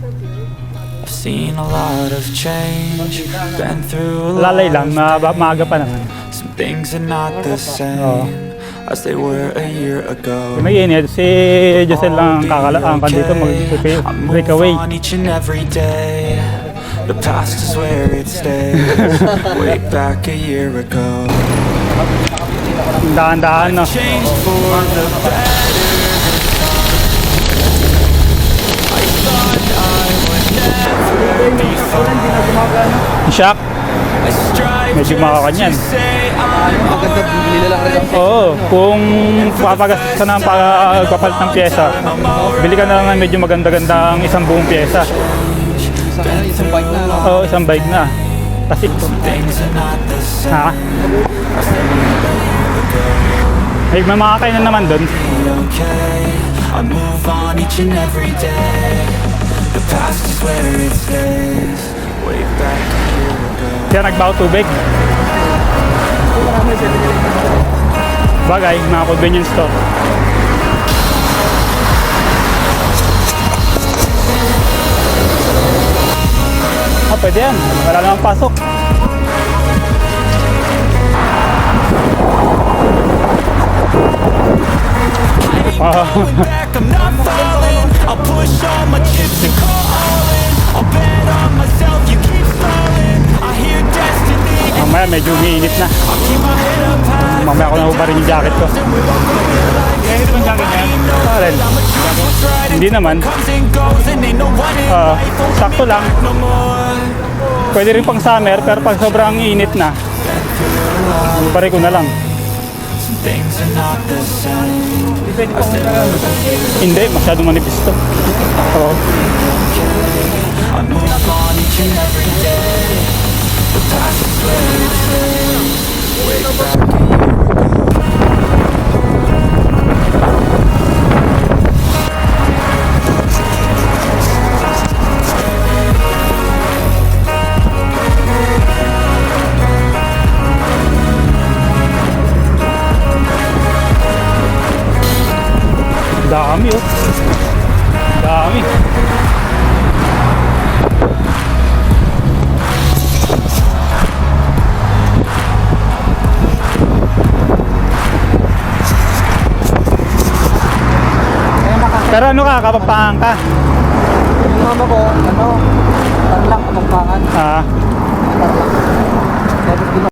I've seen a lot of change, been through a lot Lalay lang, of maaga pa naman. some things are not the same as they were a year ago. May init, si Giselle lang ang dito mag-break away. On each and every day. The past is where it stays. Way back a year ago. Dahan-dahan no. Changed for the better. I thought I would never be fine. Shock. I strive Medyo makakanyan. just to say I'm Maganda, bibili na lang rin ako. Oo, kung papagastos ka ng pagpapalit ng pyesa, bili ka na lang ng medyo maganda-gandang isang buong pyesa. Isang bike na. No? Oo, isang bike na. Kasi, things are not the same. ha? May mamakakay na naman doon. Okay, I move on each and every day. The past is where it stays. Way back a year ago. Kaya nagbaho tubig. Bagay, mga convenience store. Pwede yan. Wala namang pasok. Back, I'm not falling. I'll push all my chips and call all in. I'll bet on myself, you keep stalling. I hear destiny and Mamaya medyo umiinit na. I'll keep my head up high. Mamaya ko na rin yung jacket ko. Ito yung jacket niya? Rin. Hindi naman. Comes and goes and ain't no one in life will Sakto lang. no more. Pwede rin pang summer, pero pag sobrang init na, pare ko na lang. Things are not the same. Hindi, masyadong manipis to. Oo. I move on each and every day. The past is where it stays. Way back a year ago. Dami oh. Dami. Pero ano ka, kapampangan ka? Yung mama ko, ano, tarlak, kapampangan. Ah, Tarlak.